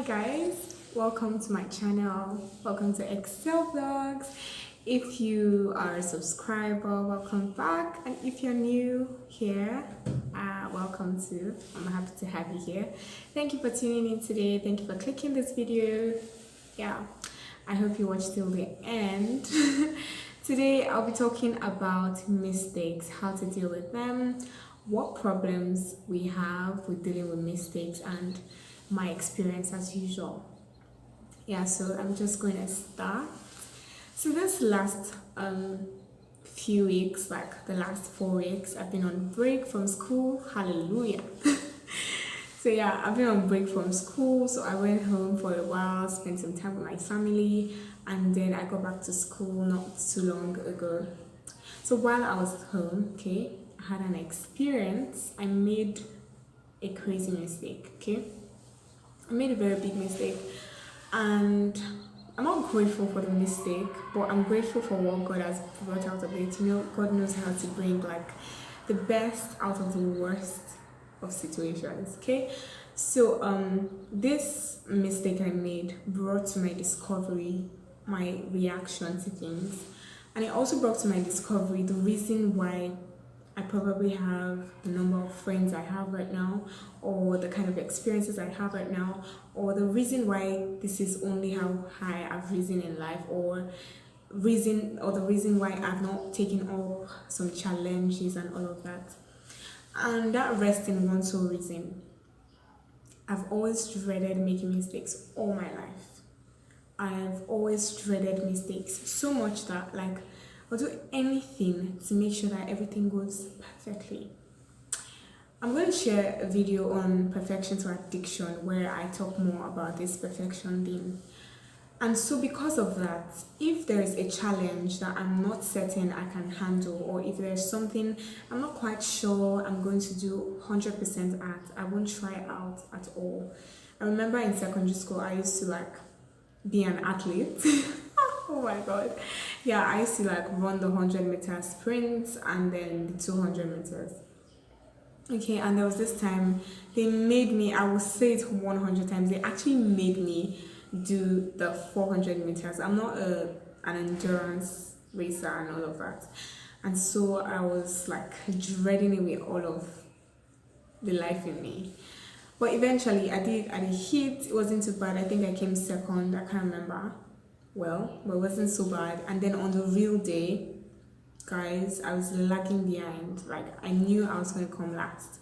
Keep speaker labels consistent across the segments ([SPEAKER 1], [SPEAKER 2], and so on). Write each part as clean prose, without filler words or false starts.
[SPEAKER 1] guys, welcome to my channel. Welcome to Excel Vlogs. If you are a subscriber, welcome back. And if you're new here, welcome too. I'm happy to have you here. Thank you for tuning in today. Thank you for clicking this video. Yeah, I hope you watch till the end. Today I'll be talking about mistakes, how to deal with them, what problems we have with dealing with mistakes, and my experience as usual. Yeah, so I'm just going to start. So this last few weeks, like the last 4 weeks, I've been on break from school. Hallelujah. So yeah, I've been on break from school, so I went home for a while, spent some time with my family, and then I got back to school not too long ago. So while I was home, okay, I had an experience. I made a crazy mistake, okay? I made a very big mistake, and I'm not grateful for the mistake, but I'm grateful for what God has brought out of it. You know, God knows how to bring like the best out of the worst of situations, okay? So this mistake I made brought to my discovery my reaction to things, and it also brought to my discovery the reason why I probably have the number of friends I have right now, or the kind of experiences I have right now, or the reason why this is only how high I've risen in life, or the reason why I've not taken up some challenges and all of that. And that rests in one sole reason. I've always dreaded making mistakes all my life. I've always dreaded mistakes so much that like I'll do anything to make sure that everything goes perfectly. I'm going to share a video on perfection to addiction where I talk more about this perfection thing. And so because of that, if there is a challenge that I'm not certain I can handle, or if there's something I'm not quite sure I'm going to do 100% at, I won't try it out at all. I remember in secondary school, I used to like be an athlete. Oh my god. Yeah, I used to like run the 100-meter sprints and then the 200 meters. Okay, and there was this time they made me, I will say it 100 times, they actually made me do the 400 meters. I'm not an endurance racer and all of that. And so I was like dreading it with all of the life in me. But eventually I did hit, it wasn't too bad. I think I came second, I can't remember well, but it wasn't so bad. And then on the real day, guys, I was lagging behind. Like I knew I was going to come last.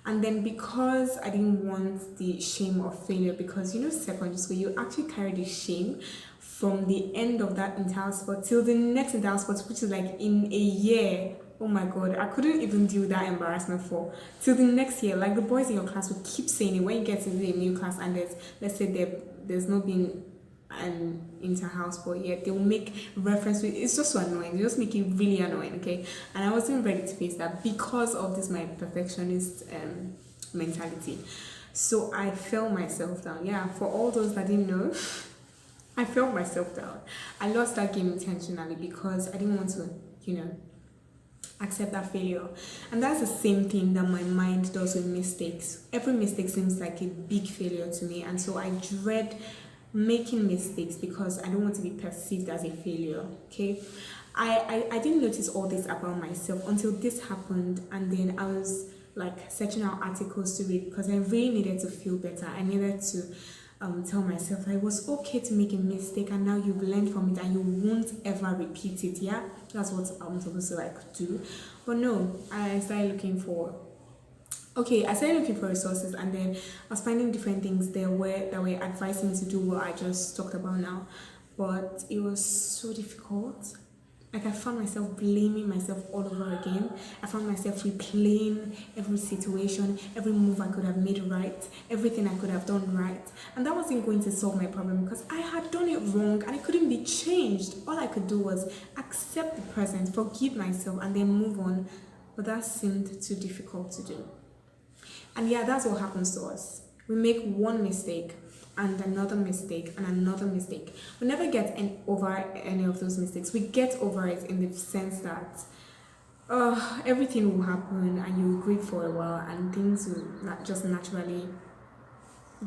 [SPEAKER 1] And then because I didn't want the shame of failure, because you know secondary school, you actually carry the shame from the end of that entire sport till the next entire sport, which is like in a year. Oh my god, I couldn't even deal with that embarrassment for till the next year. Like the boys in your class will keep saying it when you get into a new class and let's say there's not been an inter-house sport yet, they will make reference to it. It's just so annoying. They just make it really annoying, okay? And I wasn't ready to face that because of this my perfectionist mentality. So I fell myself down. Yeah, for all those that didn't know, I fell myself down. I lost that game intentionally because I didn't want to, accept that failure. And that's the same thing that my mind does with mistakes. Every mistake seems like a big failure to me, and so I dread making mistakes because I don't want to be perceived as a failure, okay? I didn't notice all this about myself until this happened, and then I was like searching out articles to read because I really needed to feel better. I needed to tell myself that it was okay to make a mistake, and now you've learned from it and you won't ever repeat it. Yeah, that's what I'm supposed to like do. But no, I started looking for resources, and then I was finding different things that were advising me to do what I just talked about now. But it was so difficult. Like I found myself blaming myself all over again. I found myself replaying every situation, every move I could have made right, everything I could have done right. And that wasn't going to solve my problem because I had done it wrong and it couldn't be changed. All I could do was accept the present, forgive myself, and then move on. But that seemed too difficult to do. And yeah, that's what happens to us. We make one mistake and another mistake and another mistake. We never get over any of those mistakes. We get over it in the sense that everything will happen and you will grieve for a while and things will not just naturally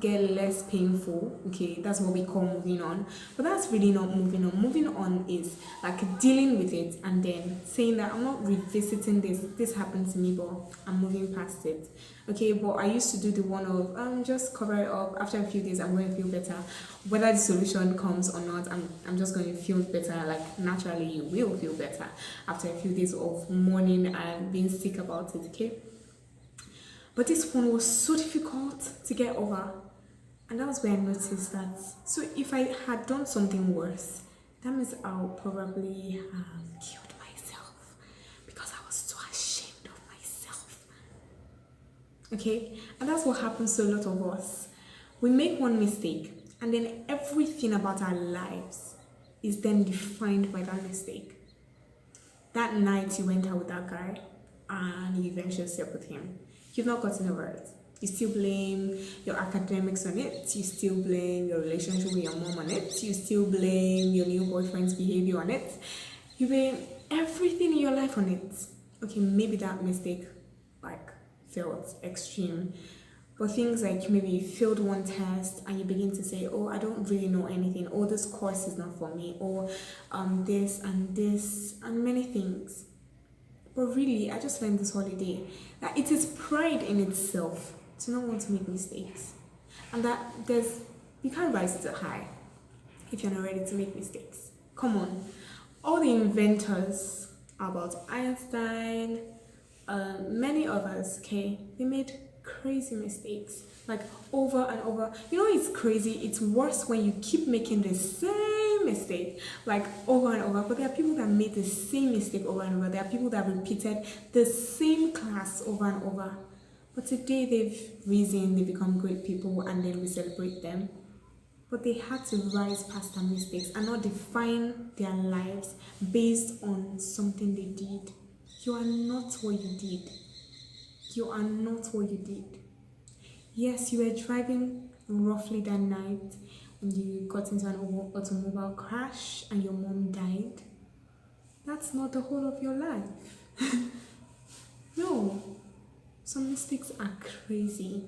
[SPEAKER 1] get less painful. Okay, that's what we call moving on. But that's really not moving on. Moving on is like dealing with it and then saying that I'm not revisiting this. This happened to me, but I'm moving past it. Okay, but I used to do the one of just cover it up. After a few days, I'm going to feel better. Whether the solution comes or not, I'm just going to feel better. Like naturally, you will feel better after a few days of mourning and being sick about it. Okay. But this one was so difficult to get over. And that was where I noticed that. So if I had done something worse, that means I'll probably have killed myself because I was so ashamed of myself. Okay? And that's what happens to a lot of us. We make one mistake, and then everything about our lives is then defined by that mistake. That night you went out with that guy, and you eventually slept with him. You've not gotten over it. You still blame your academics on it. You still blame your relationship with your mom on it. You still blame your new boyfriend's behavior on it. You blame everything in your life on it. Okay, maybe that mistake felt extreme. But things like maybe you failed one test and you begin to say, oh, I don't really know anything. Oh, this course is not for me. Or this and many things. But really, I just learned this holiday that it is pride in itself to not want to make mistakes. And that you can't rise to high if you're not ready to make mistakes. Come on. All the inventors about Einstein, many others, okay, they made crazy mistakes. Like over and over. You know, it's crazy. It's worse when you keep making the same mistake, like over and over. But there are people that made the same mistake over and over. There are people that repeated the same class over and over. But today they've risen, they become great people, and then we celebrate them. But they had to rise past their mistakes and not define their lives based on something they did. You are not what you did. You are not what you did. Yes, you were driving roughly that night when you got into an automobile crash and your mom died. That's not the whole of your life. No. Some mistakes are crazy.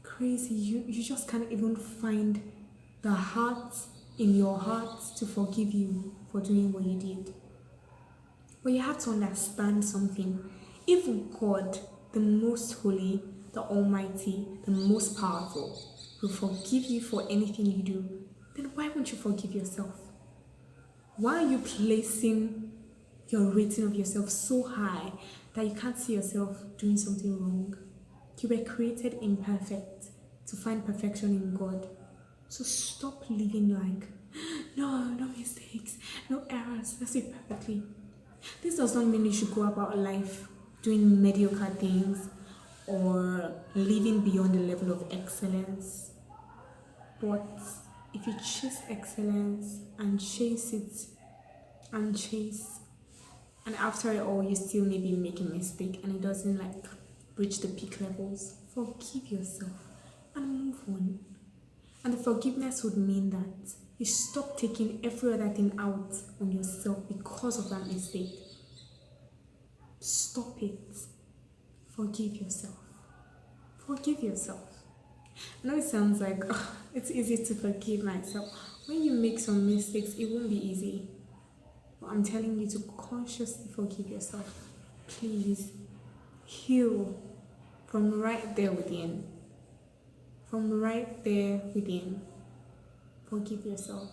[SPEAKER 1] Crazy. You just can't even find the heart in your heart to forgive you for doing what you did. But you have to understand something. If God, the most holy, the almighty, the most powerful, will forgive you for anything you do, then why won't you forgive yourself? Why are you placing your rating of yourself so high that you can't see yourself doing something wrong? You were created imperfect to find perfection in God. So stop living like, no mistakes, no errors, let's do it perfectly. This does not mean you should go about life doing mediocre things or living beyond the level of excellence. But if you chase excellence and chase it and chase, and after it all you still maybe make a mistake and it doesn't reach the peak levels, forgive yourself and move on. And the forgiveness would mean that you stop taking every other thing out on yourself because of that mistake. Stop it. Forgive yourself. Forgive yourself. I know it sounds like it's easy to forgive myself. When you make some mistakes, it won't be easy. But I'm telling you to consciously forgive yourself. Please heal from right there within. From right there within. Forgive yourself.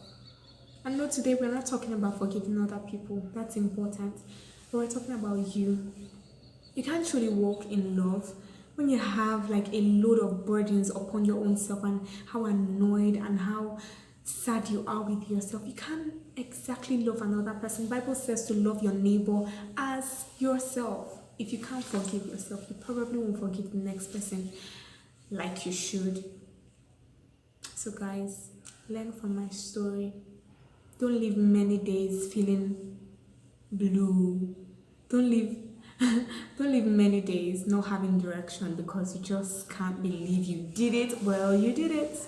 [SPEAKER 1] And no, today we're not talking about forgiving other people. That's important. But we're talking about you. You can't truly walk in love when you have a load of burdens upon your own self and how annoyed and how sad you are with yourself. You can't exactly love another person. The Bible says to love your neighbor as yourself. If you can't forgive yourself, you probably won't forgive the next person like you should. So guys, learn from my story. Don't live many days feeling blue. Don't live many days not having direction because you just can't believe you did it. Well, you did it.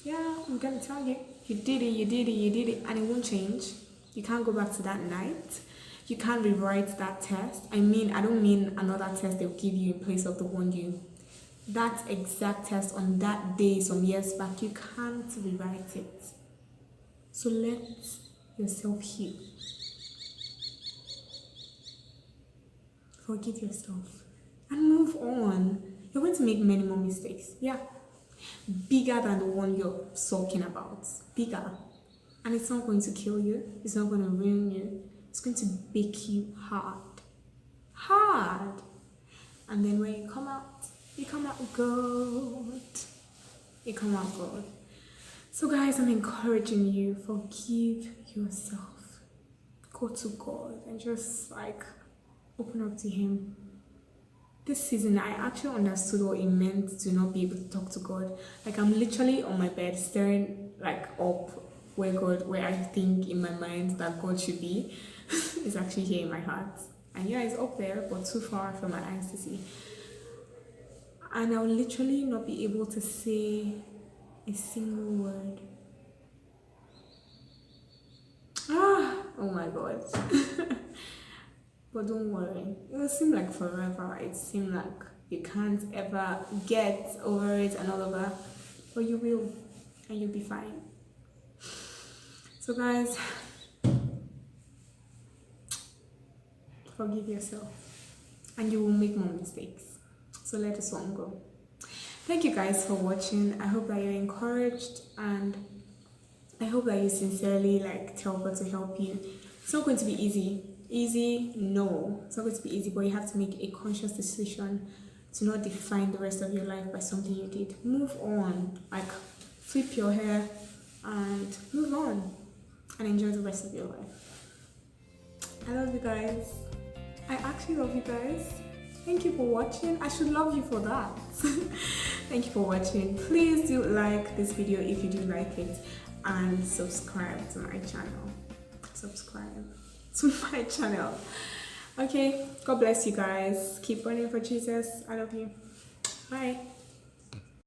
[SPEAKER 1] Yeah, I'm gonna tell you. You did it, and it won't change. You can't go back to that night. You can't rewrite that test. I don't mean another test they'll give you in place of the one you that exact test on that day some years back, you can't rewrite it. So let yourself heal. Forgive yourself and move on. You're going to make many more mistakes. Yeah. Bigger than the one you're sulking about. Bigger. And it's not going to kill you. It's not going to ruin you. It's going to make you hard. Hard. And then when you come out good. You come out good. So guys, I'm encouraging you, forgive yourself. Go to God and just like open up to Him. This season, I actually understood what it meant to not be able to talk to God. Like, I'm literally on my bed staring like up where I think in my mind that God should be. It's actually here in my heart. And yeah, it's up there, but too far for my eyes to see. And I'll literally not be able to say a single word. Oh my God. But don't worry, it will seem like forever. It seems like you can't ever get over it and all of that, but you will, and you'll be fine. So guys, forgive yourself, and you will make more mistakes. So let this one go. Thank you guys for watching. I hope that you're encouraged, and I hope that you sincerely tell God to help you. It's not going to be easy. No, it's not going to be easy, but you have to make a conscious decision to not define the rest of your life by something you did. Move on, flip your hair and move on and enjoy the rest of your life. I love you guys. I actually love you guys. Thank you for watching. I should love you for that. Thank you for watching. Please do like this video if you do like it, and subscribe to my channel. Okay, God bless you guys. Keep running for Jesus. I love you. Bye.